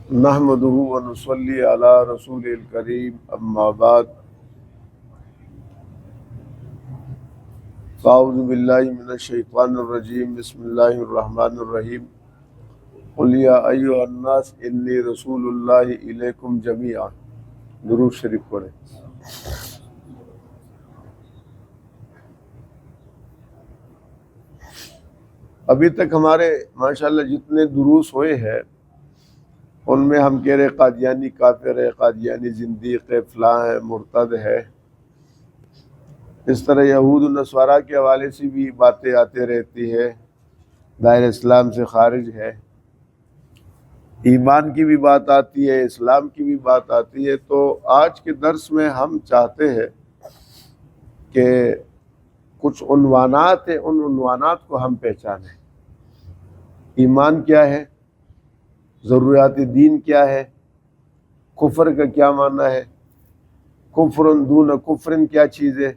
نحمده ونصلي على رسول الكريم اما بعد فاعوذ باللہ من الشیطان الرجیم بسم اللہ الرحمن الرحیم قل یا ایھا الناس انی رسول اللہ الیکم جمیعا۔ درود شریف پڑھیں۔ ابھی تک ہمارے ماشاءاللہ جتنے دروس ہوئے ہیں ان میں ہم کہہ رہے قادیانی کافر ہے، قادیانی زندیق ہے، فلاں ہے، مرتد ہے۔ اس طرح یہود و نصارہ کے حوالے سے بھی باتیں آتے رہتی ہے، دائرہ اسلام سے خارج ہے، ایمان کی بھی بات آتی ہے، اسلام کی بھی بات آتی ہے۔ تو آج کے درس میں ہم چاہتے ہیں کہ کچھ عنوانات ہیں، ان عنوانات کو ہم پہچانیں۔ ایمان کیا ہے، ضروریات دین کیا ہے، کفر کا کیا معنی ہے، کفر دون کفر کیا چیز ہے،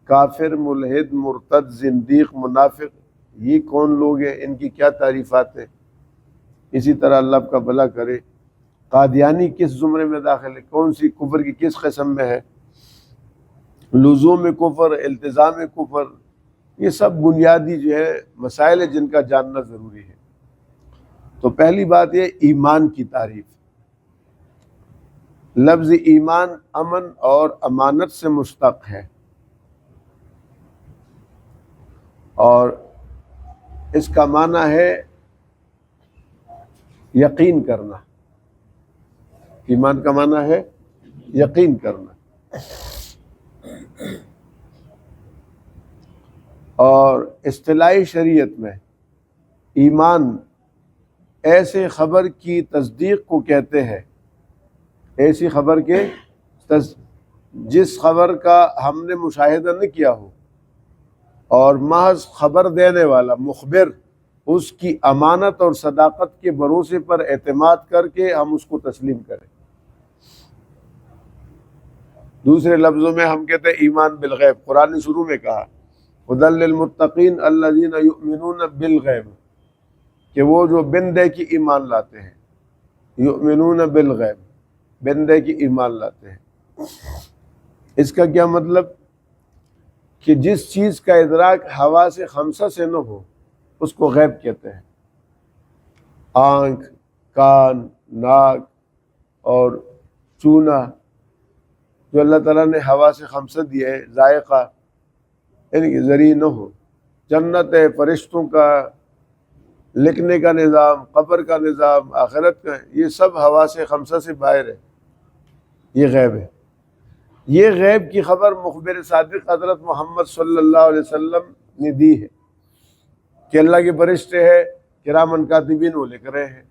کافر، ملحد، مرتد، زندیق، منافق یہ کون لوگ ہیں، ان کی کیا تعریفات ہیں۔ اسی طرح اللہ آپ کا بھلا کرے، قادیانی کس زمرے میں داخل ہے، کون سی کفر کی کس قسم میں ہے، لزوم کفر، التزام کفر، یہ سب بنیادی جو ہے مسائل ہیں جن کا جاننا ضروری ہے۔ تو پہلی بات یہ ایمان کی تعریف۔ لفظ ایمان امن اور امانت سے مشتق ہے، اور اس کا معنی ہے یقین کرنا۔ ایمان کا معنی ہے یقین کرنا، اور اصطلاحی شریعت میں ایمان ایسے خبر کی تصدیق کو کہتے ہیں، ایسی خبر کے جس خبر کا ہم نے مشاہدہ نہ کیا ہو اور محض خبر دینے والا مخبر اس کی امانت اور صداقت کے بھروسے پر اعتماد کر کے ہم اس کو تسلیم کریں۔ دوسرے لفظوں میں ہم کہتے ہیں ایمان بالغیب۔ قرآن نے شروع میں کہا ھدی للمتقین الذین یؤمنون بالغیب، کہ وہ جو بن دیکھی ایمان لاتے ہیں، یؤمنون بالغیب، بن دیکھی ایمان لاتے ہیں۔ اس کا کیا مطلب کہ جس چیز کا ادراک حواس خمسہ سے نہ ہو اس کو غیب کہتے ہیں۔ آنکھ، کان، ناک اور چونا جو اللہ تعالیٰ نے حواس خمسہ دیا ہے، ذائقہ، یعنی کہ ذریعہ نہ ہو۔ جنت ہے، فرشتوں کا لکھنے کا نظام، قبر کا نظام، آخرت کا، یہ سب حواس خمسہ سے باہر ہے، یہ غیب ہے۔ یہ غیب کی خبر مخبر صادق حضرت محمد صلی اللہ علیہ وسلم نے دی ہے کہ اللہ کے فرشتے ہیں، کرامن کاتبین وہ لکھ رہے ہیں،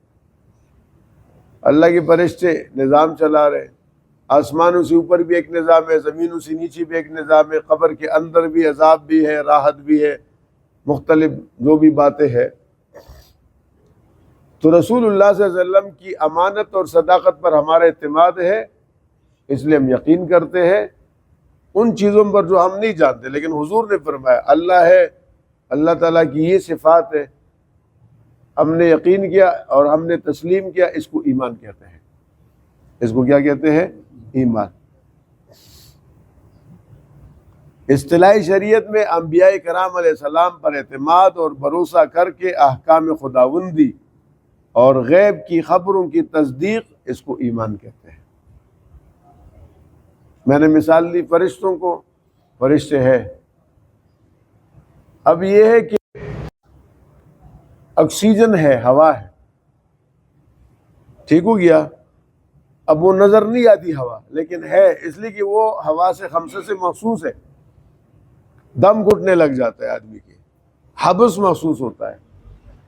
اللہ کے فرشتے نظام چلا رہے ہیں، آسمانوں سے اوپر بھی ایک نظام ہے، زمینوں سے نیچے بھی ایک نظام ہے، قبر کے اندر بھی عذاب بھی ہے، راحت بھی ہے، مختلف جو بھی باتیں ہیں۔ تو رسول اللہ صلی اللہ علیہ وسلم کی امانت اور صداقت پر ہمارا اعتماد ہے، اس لیے ہم یقین کرتے ہیں ان چیزوں پر جو ہم نہیں جانتے، لیکن حضور نے فرمایا اللہ ہے، اللہ تعالیٰ کی یہ صفات ہے، ہم نے یقین کیا اور ہم نے تسلیم کیا، اس کو ایمان کہتے ہیں۔ اس کو کیا کہتے ہیں؟ ایمان۔ اصطلاحی شریعت میں انبیاء کرام علیہ السلام پر اعتماد اور بھروسہ کر کے احکام خداوندی اور غیب کی خبروں کی تصدیق، اس کو ایمان کہتے ہیں۔ میں نے مثال دی فرشتوں کو، فرشتے ہیں۔ اب یہ ہے کہ آکسیجن ہے، ہوا ہے، ٹھیک ہو گیا، اب وہ نظر نہیں آتی ہوا، لیکن ہے، اس لیے کہ وہ ہوا سے خمسہ سے محسوس ہے۔ دم گھٹنے لگ جاتا ہے آدمی کے، حبس محسوس ہوتا ہے،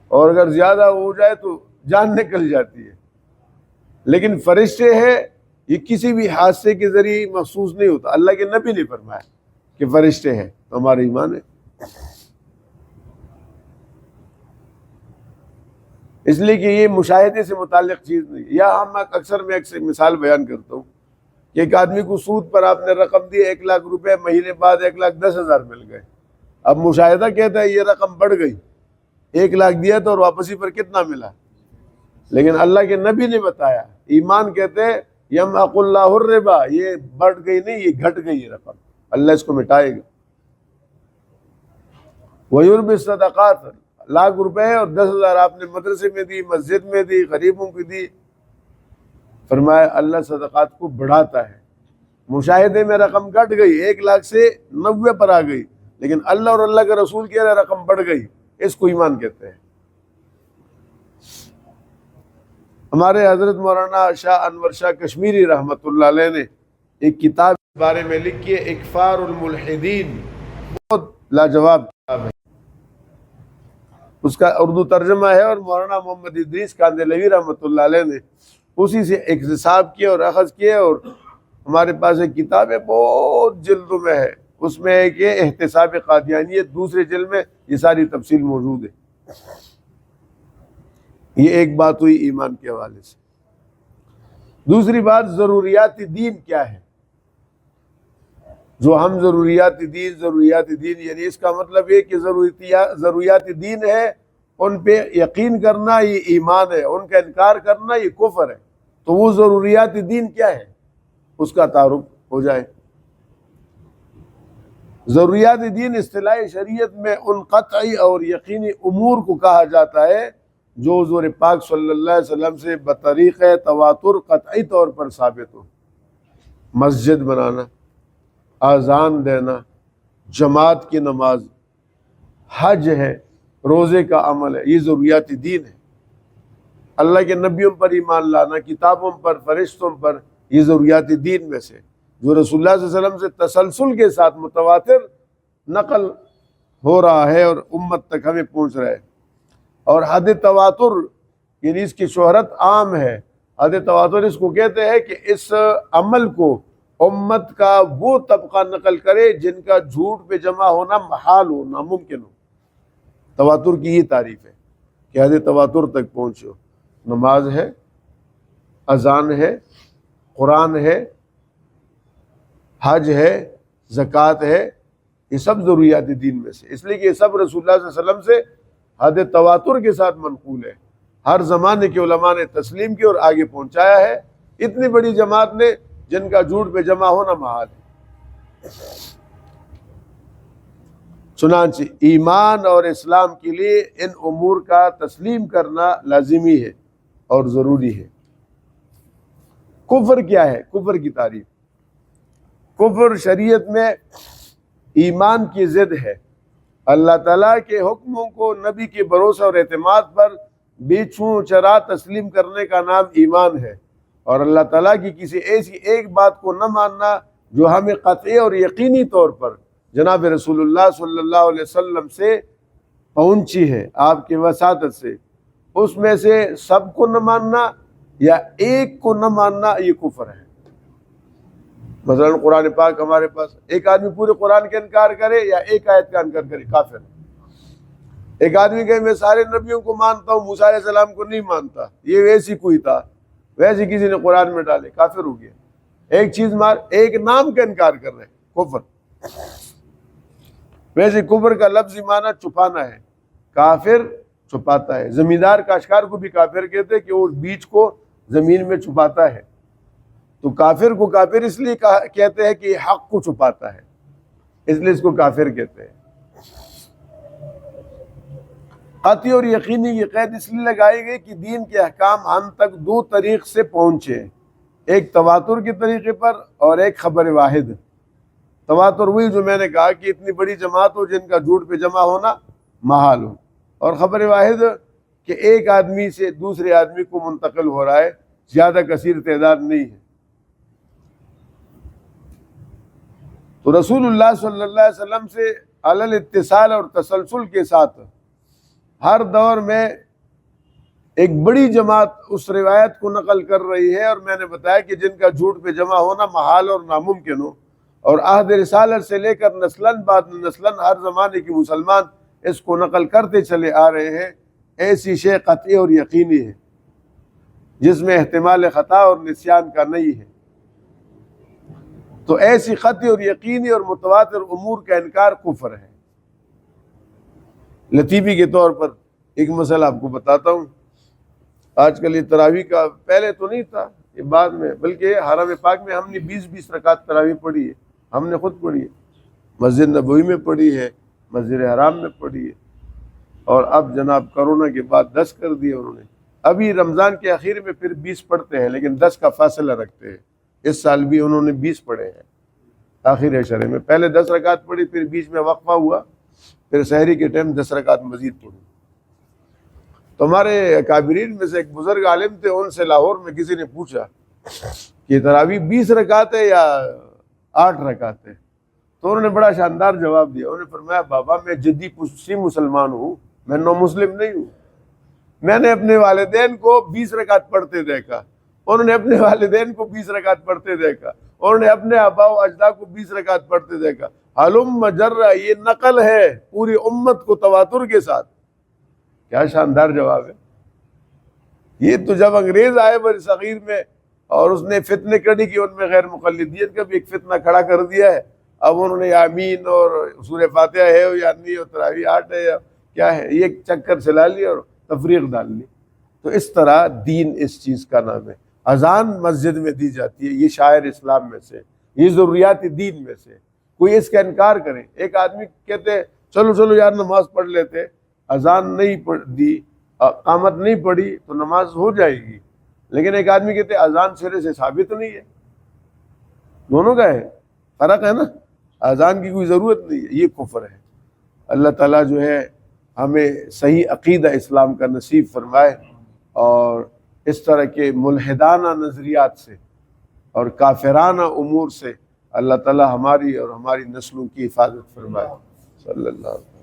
اور اگر زیادہ ہو جائے تو جان نکل جاتی ہے۔ لیکن فرشتے ہیں، یہ کسی بھی حادثے کے ذریعے محسوس نہیں ہوتا۔ اللہ کے نبی نے فرمایا کہ فرشتے ہیں، تو ہمارا ایمان ہے۔ اس لیے کہ یہ مشاہدے سے متعلق چیز نہیں۔ یا ہم اکثر میں مثال بیان کرتا ہوں کہ ایک آدمی کو سود پر آپ نے رقم دی 1,00,000 روپے، مہینے بعد 1,10,000 مل گئے۔ اب مشاہدہ کہتا ہے یہ رقم بڑھ گئی، 1,00,000 دیا تھا اور واپسی پر کتنا ملا؟ لیکن اللہ کے نبی نے بتایا ایمان کہتے ہیں یمحق اللہ الربا، یہ بڑھ گئی نہیں، یہ گھٹ گئی رقم، اللہ اس کو مٹائے گا۔ وَيُرْبِ الصَّدَقَاتِ، لاکھ روپے اور 10,000 آپ نے مدرسے میں دی، مسجد میں دی، غریبوں کو دی، فرمایا اللہ صدقات کو بڑھاتا ہے۔ مشاہدے میں رقم گھٹ گئی، 1 لاکھ سے 90 پر آ گئی، لیکن اللہ اور اللہ کے رسول کے لیے رقم بڑھ گئی، اس کو ایمان کہتے ہیں۔ ہمارے حضرت مولانا شاہ انور شاہ کشمیری رحمۃ اللہ علیہ نے ایک کتاب کے بارے میں لکھی ہے، اکفار الملحدین، بہت لاجواب کتاب ہے، اس کا اردو ترجمہ ہے، اور مولانا محمد ادریس کاندھلوی رحمۃ اللہ علیہ نے اسی سے اکتساب کیا اور اخذ کیا، اور ہمارے پاس ایک کتاب ہے بہت جلدوں میں ہے، اس میں ہے کہ احتساب قادیانیت، دوسرے جلد میں یہ ساری تفصیل موجود ہے۔ یہ ایک بات ہوئی ایمان کے حوالے سے۔ دوسری بات ضروریات دین کیا ہے؟ جو ہم ضروریات دین یعنی اس کا مطلب یہ کہ ضروریات دین ہے، ان پہ یقین کرنا یہ ایمان ہے، ان کا انکار کرنا یہ کفر ہے۔ تو وہ ضروریات دین کیا ہے اس کا تعارف ہو جائے۔ ضروریات دین اصطلاح شریعت میں ان قطعی اور یقینی امور کو کہا جاتا ہے جو حضور پاک صلی اللہ علیہ وسلم سے بطریق تواتر قطعی طور پر ثابت ہو۔ مسجد بنانا، اذان دینا، جماعت کی نماز، حج ہے، روزے کا عمل ہے، یہ ضروریات دین ہے۔ اللہ کے نبیوں پر ایمان لانا، کتابوں پر، فرشتوں پر، یہ ضروریات دین میں سے جو رسول اللہ صلی اللہ علیہ وسلم سے تسلسل کے ساتھ متواتر نقل ہو رہا ہے اور امت تک ہمیں پہنچ رہا ہے۔ اور حد تواتر یعنی اس کی شہرت عام ہے۔ حد تواتر اس کو کہتے ہیں کہ اس عمل کو امت کا وہ طبقہ نقل کرے جن کا جھوٹ پہ جمع ہونا محال ہو، ناممکن ہو۔ تواتر کی یہ تعریف ہے کہ حد تواتر تک پہنچو۔ نماز ہے، اذان ہے، قرآن ہے، حج ہے، زکوٰۃ ہے، یہ سب ضروریات دین میں سے، اس لیے کہ یہ سب رسول اللہ صلی اللہ علیہ وسلم سے حد تواتر کے ساتھ منقول ہے۔ ہر زمانے کے علماء نے تسلیم کی اور آگے پہنچایا ہے، اتنی بڑی جماعت نے جن کا جھوٹ پہ جمع ہونا محال ہے۔ چنانچہ ایمان اور اسلام کے لیے ان امور کا تسلیم کرنا لازمی ہے اور ضروری ہے۔ کفر کیا ہے؟ کفر کی تعریف۔ کفر شریعت میں ایمان کی ضد ہے۔ اللہ تعالیٰ کے حکموں کو نبی کے بھروسے اور اعتماد پر بے چھو چرا تسلیم کرنے کا نام ایمان ہے، اور اللہ تعالیٰ کی کسی ایسی ایک بات کو نہ ماننا جو ہمیں قطعی اور یقینی طور پر جناب رسول اللہ صلی اللہ علیہ وسلم سے پہنچی ہے، آپ کے وساطت سے، اس میں سے سب کو نہ ماننا یا ایک کو نہ ماننا، یہ کفر ہے۔ مثلا قرآن پاک ہمارے پاس، ایک آدمی پورے قرآن کا انکار کرے یا ایک آیت کا انکار کرے، کافر۔ ایک آدمی کہے میں سارے نبیوں کو مانتا ہوں، موسیٰ علیہ السلام کو نہیں مانتا، یہ ویسی کوئی تھا، ویسے کسی نے قرآن میں ڈالے، کافر ہو گیا۔ ایک چیز ایک نام کا انکار کر رہے، کفر۔ ویسے کفر کا لفظی معنی چھپانا ہے، کافر چھپاتا ہے۔ زمیندار کاشتکار کو بھی کافر کہتے ہیں کہ وہ بیج کو زمین میں چھپاتا ہے، تو کافر کو کافر اس لیے کہتے ہیں کہ یہ حق کو چھپاتا ہے، اس لیے اس کو کافر کہتے ہیں۔ قطعی اور یقینی کی قید اس لیے لگائی گئی کہ دین کے احکام ہم تک دو طریق سے پہنچے، ایک تواتر کے طریقے پر اور ایک خبر واحد۔ تواتر وہی جو میں نے کہا کہ اتنی بڑی جماعت ہو جن کا جھوٹ پہ جمع ہونا محال ہو، اور خبر واحد کہ ایک آدمی سے دوسرے آدمی کو منتقل ہو رہا ہے، زیادہ کثیر تعداد نہیں ہے۔ تو رسول اللہ صلی اللہ علیہ وسلم سے علی الاتصال اور تسلسل کے ساتھ ہر دور میں ایک بڑی جماعت اس روایت کو نقل کر رہی ہے، اور میں نے بتایا کہ جن کا جھوٹ پہ جمع ہونا محال اور ناممکن ہو، اور عہد رسالت سے لے کر نسلاً بعد نسلاً ہر زمانے کے مسلمان اس کو نقل کرتے چلے آ رہے ہیں۔ ایسی شے قطعی اور یقینی ہے جس میں احتمال خطا اور نسیان کا نہیں ہے۔ تو ایسی قطعی اور یقینی اور متواتر امور کا انکار کفر ہے۔ لطیفی کے طور پر ایک مسئلہ آپ کو بتاتا ہوں۔ آج کل یہ تراویح کا پہلے تو نہیں تھا، یہ بعد میں، بلکہ حرم پاک میں ہم نے 20 رکعت تراویح پڑھی ہے، ہم نے خود پڑھی ہے، مسجد نبوی میں پڑھی ہے، مسجد حرام میں پڑھی ہے، اور اب جناب کرونا کے بعد 10 کر دیے انہوں نے۔ ابھی رمضان کے آخر میں پھر 20 پڑھتے ہیں، لیکن 10 کا فاصلہ رکھتے ہیں۔ اس سال بھی انہوں نے 20 پڑھے ہیں آخر عشرے میں، پہلے 10 رکعت پڑھی، پھر بیچ میں وقفہ ہوا، پھر سحری کے ٹائم 10 رکعت مزید پڑھی۔ تو ہمارے اکابرین میں سے ایک بزرگ عالم تھے، ان سے لاہور میں کسی نے پوچھا کہ تراویح 20 رکعت ہے یا 8 رکعت ہے؟ تو انہوں نے بڑا شاندار جواب دیا، انہوں نے فرمایا بابا میں جدی پوچھی مسلمان ہوں، میں نو مسلم نہیں ہوں۔ میں نے اپنے والدین کو 20 رکعت پڑھتے دیکھا، انہوں نے اپنے والدین کو 20 رکعت پڑھتے دیکھا، انہوں نے اپنے آباء و اجداد کو 20 رکعت پڑھتے دیکھا۔ حلم جرہ، یہ نقل ہے پوری امت کو تواتر کے ساتھ۔ کیا شاندار جواب ہے! یہ تو جب انگریز آئے بر صغیر میں اور اس نے فتنے کھڑی کی، ان میں غیر مقلدیت کا بھی ایک فتنہ کھڑا کر دیا ہے، اب انہوں نے آمین اور سورہ فاتحہ ہے یا نہیں اور تراویح 8 ہے یا کیا ہے، یہ چکر چلا لیا اور تفریق ڈال لی۔ تو اس طرح دین اس چیز کا نام ہے۔ اذان مسجد میں دی جاتی ہے، یہ شاعر اسلام میں سے، یہ ضروریات دین میں سے۔ کوئی اس کا انکار کرے، ایک آدمی کہتے چلو چلو یار نماز پڑھ لیتے، اذان نہیں دی، اقامت نہیں پڑھی تو نماز ہو جائے گی، لیکن ایک آدمی کہتے اذان سرے سے ثابت نہیں ہے، دونوں کا ہے، فرق ہے نا، اذان کی کوئی ضرورت نہیں ہے، یہ کفر ہے۔ اللہ تعالیٰ جو ہے ہمیں صحیح عقیدہ اسلام کا نصیب فرمائے، اور اس طرح کے ملحدانہ نظریات سے اور کافرانہ امور سے اللہ تعالیٰ ہماری اور ہماری نسلوں کی حفاظت فرمائے۔ صلی اللہ علیہ وسلم۔